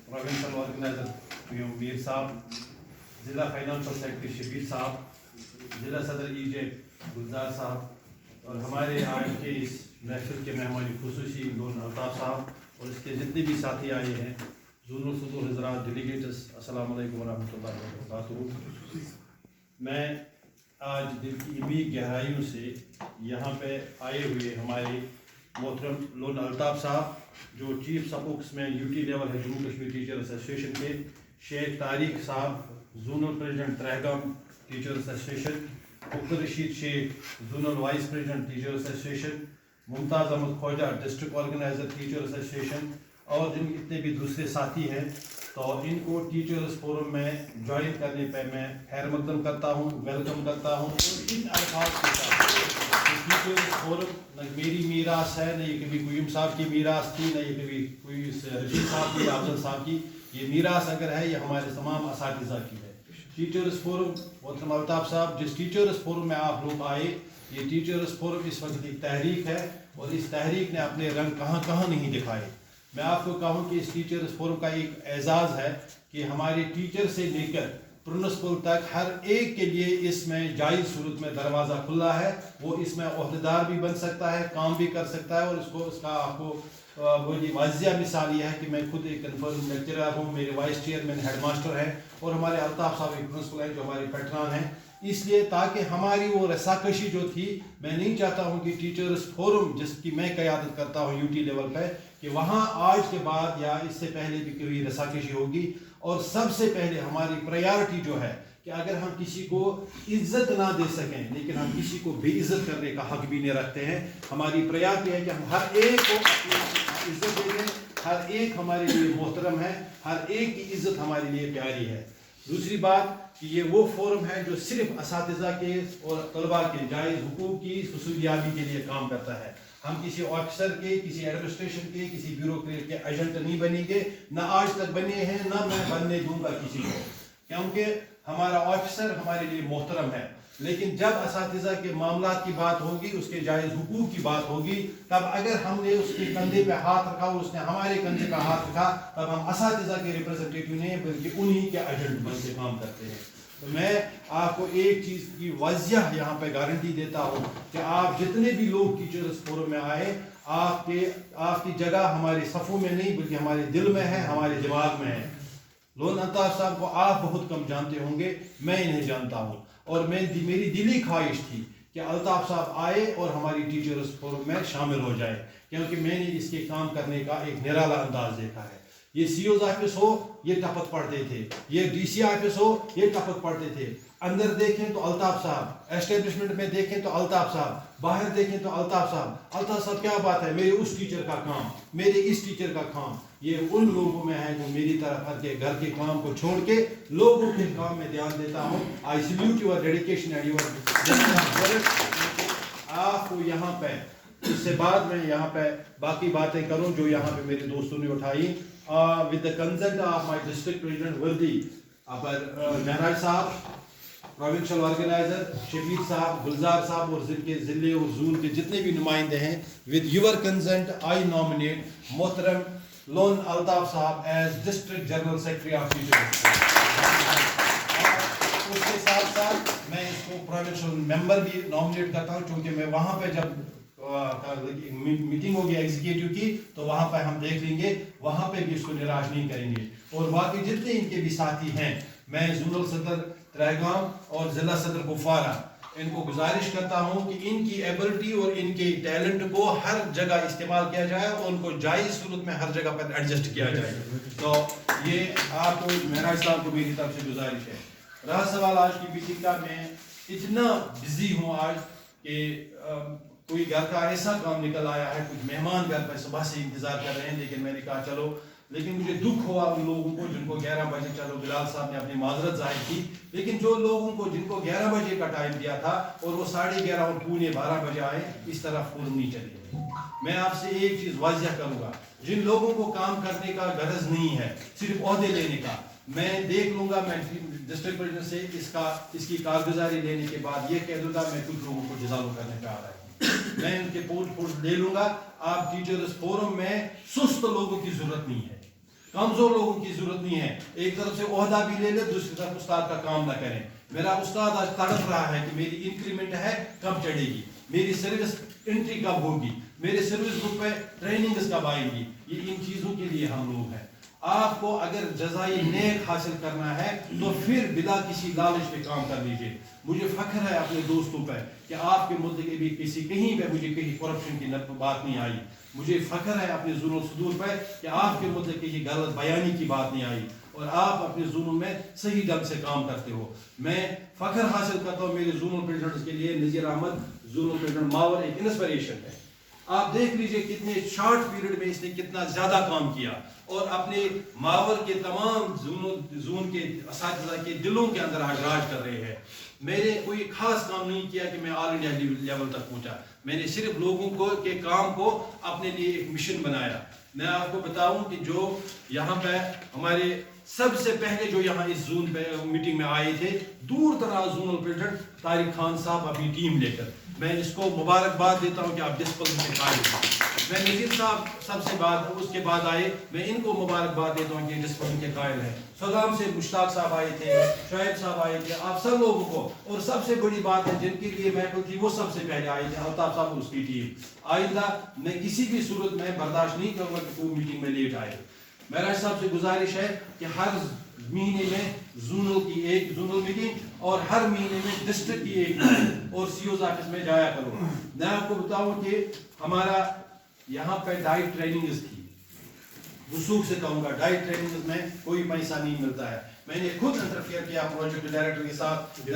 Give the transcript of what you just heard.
Provincial organiser Mir साहब, ज़िला financial secretary Shabir साहब, ज़िला सदर EJ गुलजार साहब और हमारे आज के इस महफिल के मेहमान खुसूसी लोन अल्ताफ़ साहब और इसके जितने भी साथी आए हैं, ज़ोनल सदर हज़रात, डेलीगेट्स, अस्सलाम वालेकुम वरहमतुल्लाहि वबरकातुहू। मैं आज दिल की इमी गहराइयों से यहाँ पे आए हुए हमारे मोहतरम लोन अल्ताफ़ साहब जो चीफ स्पोक्समैन UT लेवल है जम्मू कश्मीर टीचर एसोसिएशन के, Sheikh Tariq sahab zonal president Trehgam teachers association, Abdul Rashid Sheikh zonal vice president teachers association, Mumtaz Ahmad Khwaja district organiser teachers association और जिन जितने भी दूसरे साथी हैं, तो इनको टीचर्स फोरम में ज्वाइन करने पर मैं खैर मकदम करता हूँ, वेलकम करता हूँ। और इन अल्फाज के साथ टीचर्स फोरम न मेरी मीरास है, न ये कभी कुयम साहब की मीरास थी, न ये कभी कोई रशीद साहब की, अफजल साहब की, ये मीरास अगर है ये हमारे तमाम असातिज़ा की है। टीचर्स फोरम मोहतरम अल्ताफ़ साहब, जिस टीचर्स फोरम में आप लोग आए, ये टीचर्स फोरम इस वक्त एक तहरीक है और इस तहरीक ने अपने रंग कहाँ कहाँ नहीं दिखाए। मैं आपको कहूँ कि इस टीचर्स फोरम का एक एजाज़ है कि हमारे टीचर से लेकर प्रिंसिपल तक हर एक के लिए इसमें जायज़ सूरत में दरवाज़ा खुला है। वो इसमें ओहदेदार भी बन सकता है, काम भी कर सकता है और इसका आपको वही वाज़िया मिसाल ये है कि मैं खुद एक कन्फर्म लेक्चरर हूँ, मेरे वाइस चेयरमैन हेड मास्टर हैं और हमारे अल्ताफ़ साहब एक प्रिंसिपल हैं जो हमारे पेटरान हैं। इसलिए ताकि हमारी वो रसाकशी जो थी, मैं नहीं चाहता हूँ कि टीचर्स फोरम जिसकी मैं क़यादत करता हूँ UT लेवल पर, कि वहाँ आज के बाद या इससे पहले भी कोई रसाकशी होगी। और सबसे पहले हमारी प्रायोरिटी जो है कि अगर हम किसी को इज्जत ना दे सकें लेकिन हम किसी को बेइज्जत करने का हक भी नहीं रखते हैं। हमारी प्रायोरिटी है कि हम हर एक को इज्जत दें, हर एक हमारे लिए मोहतरम है, हर एक की इज्जत हमारे लिए प्यारी है। दूसरी बात कि ये वो फोरम है जो सिर्फ असातिज़ा के और तलबा के जायज़ हुकूक की हुसूलियाबी के लिए काम करता है। हम किसी ऑफिसर के, किसी एडमिनिस्ट्रेशन के, किसी ब्यूरोक्रेट के एजेंट नहीं बनेंगे, ना आज तक बने हैं, ना मैं बनने दूंगा किसी को, क्योंकि हमारा ऑफिसर हमारे लिए मोहतरम है। लेकिन जब असातिज़ा के मामला की बात होगी, उसके जायज़ हुकूक की बात होगी, तब अगर हमने उसके कंधे पे हाथ रखा और उसने हमारे कंधे पे हाथ रखा, तब हम असातिज़ा के रिप्रेजेंटेटिव नहीं बल्कि उन्हीं के एजेंट बन के काम करते हैं। तो मैं आपको एक चीज़ की वाज़िया यहाँ पे गारंटी देता हूँ कि आप जितने भी लोग टीचर्स फोरम में आए, आपकी जगह हमारे सफ़ों में नहीं बल्कि हमारे दिल में है, हमारे दिमाग में है। लोन अल्ताफ़ साहब को आप बहुत कम जानते होंगे, मैं इन्हें जानता हूँ और मेरी दिली ख्वाहिश थी कि अल्ताफ़ साहब आए और हमारी टीचर्स फोरम में शामिल हो जाए, क्योंकि मैंने इसके काम करने का एक निराला अंदाज देखा है। ये CO's ऑफिस हो ये टपक पढ़ते थे, ये DC ऑफिस हो ये टपक पढ़ते थे। अंदर देखें तो अल्ताफ़ साहब, एस्टेब्लिशमेंट में देखें तो अल्ताफ़ साहब, बाहर देखें तो अल्ताफ़ साहब। अल्ताफ़ साहब क्या बात है, मेरे उस टीचर का काम, मेरे इस टीचर का काम, ये उन लोगों में है जो मेरी तरफ हर के घर के काम को छोड़ के लोगों के काम में ध्यान देता हूँ। आई salute your dedication and your आपको यहाँ पे, इससे बाद में यहाँ पे बाकी बातें करूँ जो यहाँ पे मेरे दोस्तों ने उठाई। With the consent of my district president Worthy, महराज साहब, प्रोविंशियल ऑर्गेनाइजर शबीर साहब, गुलजार साहब और ज़िले और ज़ून के जितने भी नुमाइंदे हैं, with your consent I nominate मोहतरम Lone Altaf sahab as district general secretary of teachers. उसके साथ साथ मैं इसको प्रोविंशियल मेंबर भी नॉमिनेट करता हूँ, क्योंकि मैं वहाँ पे जब मीटिंग होगी एग्जीक्यूटिव की तो वहाँ पे हम देख लेंगे, वहाँ पे भी इसको निराश नहीं करेंगे। और बाकी जितने इनके भी साथी हैं, मैं जोनल सदर त्रेहगाम और ज़िला सदर कुपवारा इनको गुजारिश करता हूँ कि इनकी एबिलिटी और इनके टैलेंट को हर जगह इस्तेमाल किया जाए और उनको जायज़ सूरत में हर जगह पर एडजस्ट किया जाए। तो ये आपको महराज साहब को मेरी तरफ से गुजारिश है। रहा सवाल आज की मीटिंग का, मैं इतना बिजी हूँ आज कि कोई घर का ऐसा काम निकल आया है, कुछ मेहमान घर पर सुबह से इंतज़ार कर रहे हैं, लेकिन मैंने कहा चलो, लेकिन मुझे दुख हुआ उन लोगों को जिनको 11 बजे, चलो बिलाल साहब ने अपनी माजरत जाहिर की, लेकिन जो लोगों को जिनको 11 बजे का टाइम दिया था और वो 11:30 और पौने 12 बजे आए, इस तरह फोरम नहीं चलेगी। मैं आपसे एक चीज़ वाज़िया करूँगा, जिन लोगों को काम करने का गरज नहीं है, सिर्फ ओहदे लेने का, मैं देख लूँगा, मैं डिस्ट्रिक्ट प्रेसिडेंट से इसकी कारगुजारी लेने के बाद ये कह दूँगा मैं कुछ लोगों को जज़ालू करने पे आ रहा है, मैं उनके पोस्ट ले लूँगा। आप टीचर्स फोरम में सुस्त लोगों की जरूरत नहीं है, कमज़ोर लोगों की ज़रूरत नहीं है। एक तरफ से ओहदा भी ले ले, दूसरी तरफ उस्ताद का काम ना करें। मेरा उस्ताद आज तड़प रहा है कि मेरी इंक्रीमेंट है कब चढ़ेगी, मेरी सर्विस एंट्री कब होगी, मेरे सर्विस बुक पे ट्रेनिंग कब आएगी। ये इन चीज़ों के लिए हम लोग हैं। आपको अगर जज़ाई नेक हासिल करना है तो फिर बिला किसी लालच पे काम कर लीजिए। मुझे फ़ख्र है अपने दोस्तों पर कि आपके मुद्दे के भी कहीं पे मुझे कहीं करप्शन की बात नहीं आई। मुझे फ़ख्र है अपने जुनून सुदूर पर कि आपके मुद्दे की गलत बयानी की बात नहीं आई और आप अपने जुनून में सही ढंग से काम करते हो। मैं फ़ख्र हासिल करता हूँ मेरे जुनून प्रेसिडेंट्स के लिए। नज़ीर अहमद जुनून प्रेसिडेंट मावर एक इंस्पिरेशन है। आप देख लीजिए कितने शॉर्ट पीरियड में इसने कितना ज़्यादा काम किया और अपने मावर के तमाम जून के असातिज़ा के दिलों के अंदर आज राज कर रहे हैं। मैंने कोई खास काम नहीं किया कि मैं ऑल इंडिया लेवल तक पहुंचा। मैंने सिर्फ लोगों को के काम को अपने लिए एक मिशन बनाया। मैं आपको बताऊं कि जो यहाँ पे हमारे सबसे पहले जो यहाँ इस जून पे मीटिंग में आए थे, दूर दराज जोनल प्रेसिडेंट तारिक खान साहब अपनी टीम लेकर, मैं इसको मुबारकबाद देता हूँ कि आप डिस्प्लिन से कायल। मैं नज़ीर साहब सबसे उसके बाद आए, मैं इनको मुबारकबाद देता हूँ कि डिस्प्लिन के कायल हैं। सदाम से मुश्ताक साहब आए थे, शुएब साहब आए थे, आप सब लोगों को। और सबसे बड़ी बात है जिनके लिए महफिल थी वो सबसे पहले आए थे, अल्ताफ साहब उसकी टीम। आइंदा मैं किसी भी सूरत में बर्दाश्त नहीं करूँगा कि कोई मीटिंग में लेट आए। मेरा साहब से गुजारिश है कि हर महीने में जोनल की एक जोनल मीटिंग और हर महीने में डिस्ट्रिक्ट की एक मीटिंग और सीओज ऑफिस में जाया करो। मैं आपको बताऊं कि हमारा यहाँ पे डाइट ट्रेनिंग थी, वसूख से कहूँगा डाइट ट्रेनिंग में कोई पैसा नहीं मिलता है। मैंने खुद इंटरफेयर किया प्रोजेक्ट डायरेक्टर के साथ।